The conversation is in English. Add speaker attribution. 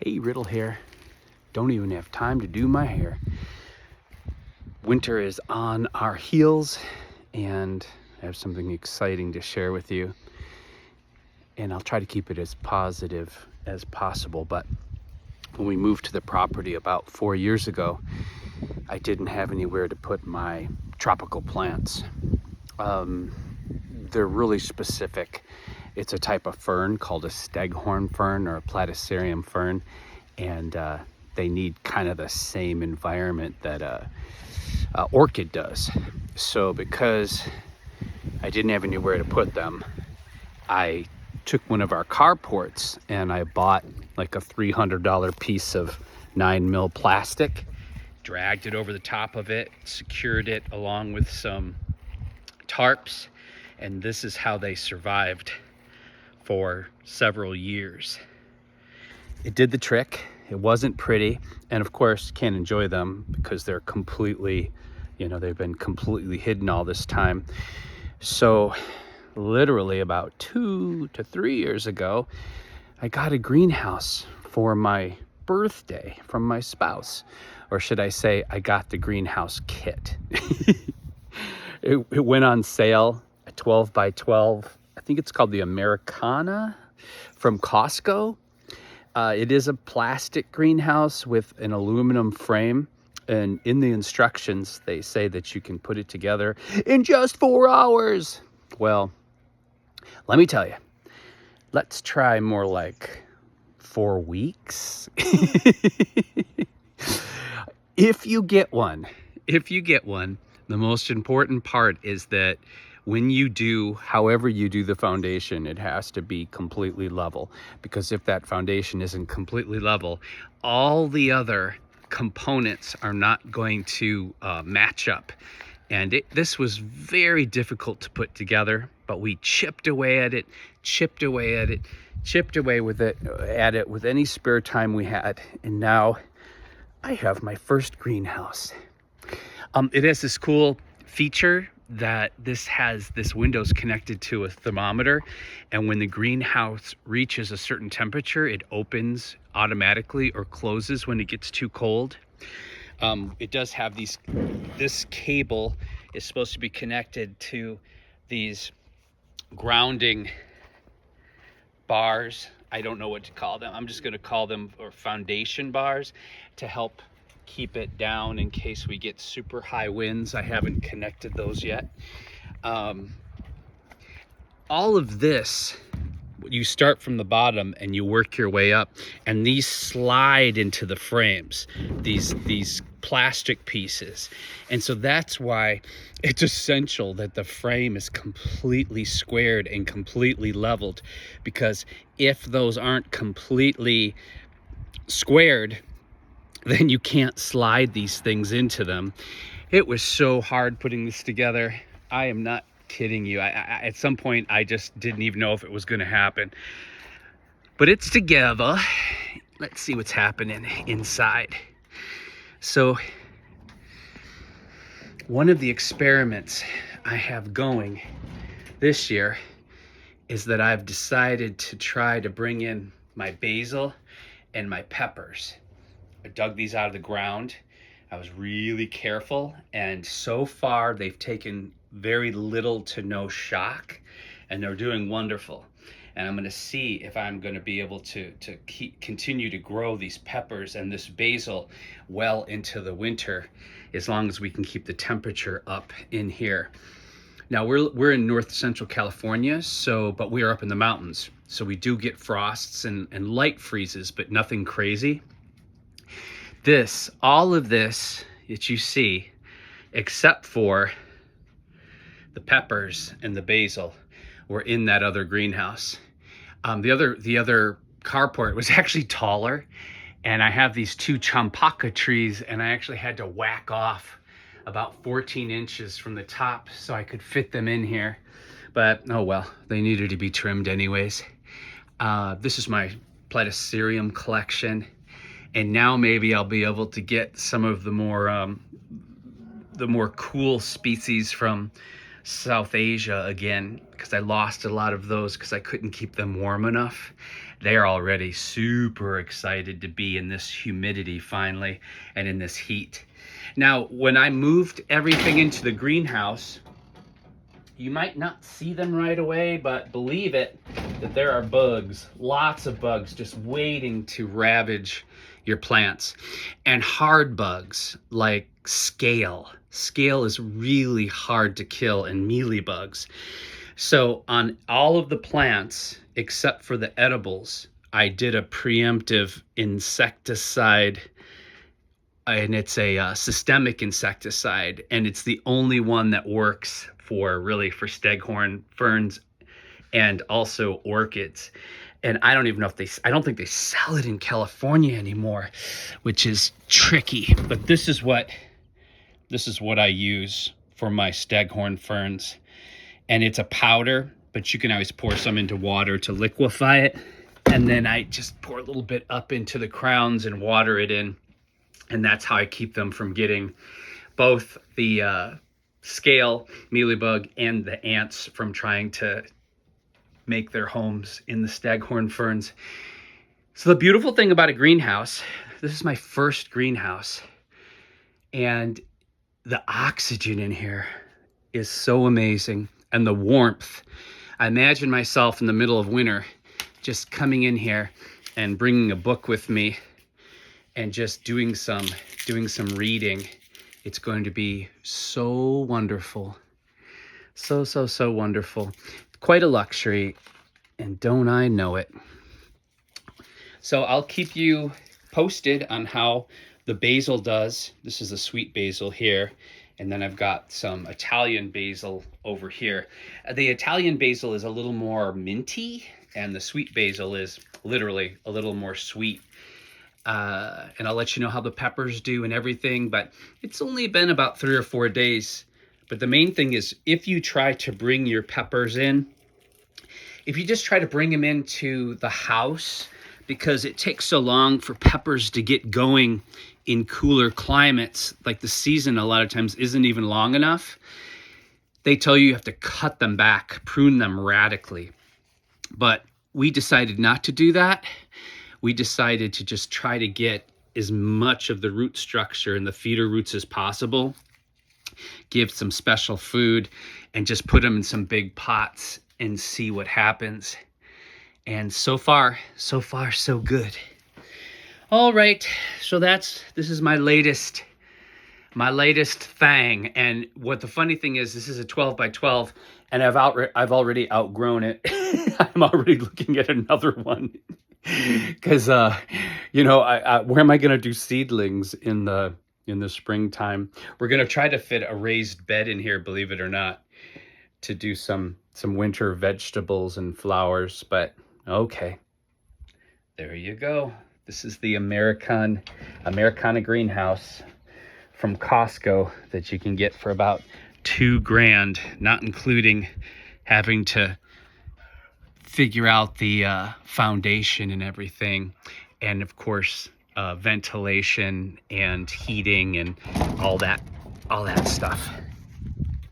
Speaker 1: Hey, Riddle here. Don't even have time to do my hair. Winter is on our heels, and I have something exciting to share with you. And I'll try to keep it as positive as possible. But when we moved to the property about 4 years ago, I didn't have anywhere to put my tropical plants. They're really specific. It's a type of fern called a staghorn fern or a platycerium fern, and they need kind of the same environment that a orchid does. So because I didn't have anywhere to put them, I took one of our carports and I bought like a $300 piece of 9mm plastic, dragged it over the top of it, secured it along with some tarps, and this is how they survived for several years. It did the trick. It wasn't pretty, and of course can't enjoy them because they're completely, they've been completely hidden all this time. So literally about 2 to 3 years ago, I got a greenhouse for my birthday from my spouse. Or should I say, I got the greenhouse kit. It went on sale, a 12 by 12. I think it's called the Americana from Costco. It is a plastic greenhouse with an aluminum frame. And in the instructions, they say that you can put it together in just 4 hours. Well, let me tell you, let's try more like 4 weeks. If you get one, the most important part is that when you do, however you do the foundation, it has to be completely level. Because if that foundation isn't completely level, all the other components are not going to match up. And this was very difficult to put together, but we chipped away at it with any spare time we had. And now I have my first greenhouse. It has this cool feature that this window's connected to a thermometer, and when the greenhouse reaches a certain temperature, it opens automatically or closes when it gets too cold. It does have this cable is supposed to be connected to these grounding bars. I don't know what to call them. I'm just going to call them foundation bars to help keep it down in case we get super high winds. I haven't connected those yet. All of this, you start from the bottom and you work your way up, and these slide into the frames, these plastic pieces. And so that's why it's essential that the frame is completely squared and completely leveled, because if those aren't completely squared, then you can't slide these things into them. It was so hard putting this together. I am not kidding you. I at some point, I just didn't even know if it was going to happen. But it's together. Let's see what's happening inside. So, one of the experiments I have going this year is that I've decided to try to bring in my basil and my peppers. I dug these out of the ground. I was really careful, and so far they've taken very little to no shock, and they're doing wonderful. And I'm going to see if I'm going to be able to continue to grow these peppers and this basil well into the winter, as long as we can keep the temperature up in here. Now we're in north central California, but we are up in the mountains, so we do get frosts and light freezes, but nothing crazy. All of this that you see, except for the peppers and the basil, were in that other greenhouse. The other carport was actually taller, and I have these 2 champaca trees, and I actually had to whack off about 14 inches from the top so I could fit them in here. But oh well, they needed to be trimmed anyways. This is my platycerium collection. And now maybe I'll be able to get some of the more cool species from South Asia again, because I lost a lot of those because I couldn't keep them warm enough. they're already super excited to be in this humidity finally and in this heat. Now, when I moved everything into the greenhouse, you might not see them right away, but believe it, that there are bugs, lots of bugs just waiting to ravage your plants. And hard bugs like scale. Scale is really hard to kill, and mealybugs. So on all of the plants, except for the edibles, I did a preemptive insecticide, and it's a systemic insecticide, and it's the only one that works for staghorn ferns and also orchids. And I don't even know if I don't think they sell it in California anymore, which is tricky. But this is what I use for my staghorn ferns. And it's a powder, but you can always pour some into water to liquefy it. And then I just pour a little bit up into the crowns and water it in. And that's how I keep them from getting both the scale, mealybug, and the ants from trying to make their homes in the staghorn ferns. So the beautiful thing about a greenhouse, this is my first greenhouse, and the oxygen in here is so amazing, and the warmth. I imagine myself in the middle of winter just coming in here and bringing a book with me and just doing some reading. It's going to be so wonderful. So wonderful. Quite a luxury, and don't I know it. So I'll keep you posted on how the basil does. This is a sweet basil here, and then I've got some Italian basil over here. The Italian basil is a little more minty, and the sweet basil is literally a little more sweet. And I'll let you know how the peppers do and everything, but it's only been about 3 or 4 days. But the main thing is, if you try to bring your peppers in, if you just try to bring them into the house, because it takes so long for peppers to get going in cooler climates, like the season a lot of times isn't even long enough, they tell you have to cut them back, prune them radically. But we decided not to do that. We decided to just try to get as much of the root structure and the feeder roots as possible, give some special food, and just put them in some big pots and see what happens. And so far, so good. All right, so this is my latest thing. And what the funny thing is, this is a 12 by 12, and I've already outgrown it. I'm already looking at another one. Because where am I going to do seedlings in the springtime? We're going to try to fit a raised bed in here, believe it or not, to do some winter vegetables and flowers. But okay, there you go. This is the Americana greenhouse from Costco that you can get for about $2,000, not including having to figure out the foundation and everything, and of course ventilation and heating and all that stuff.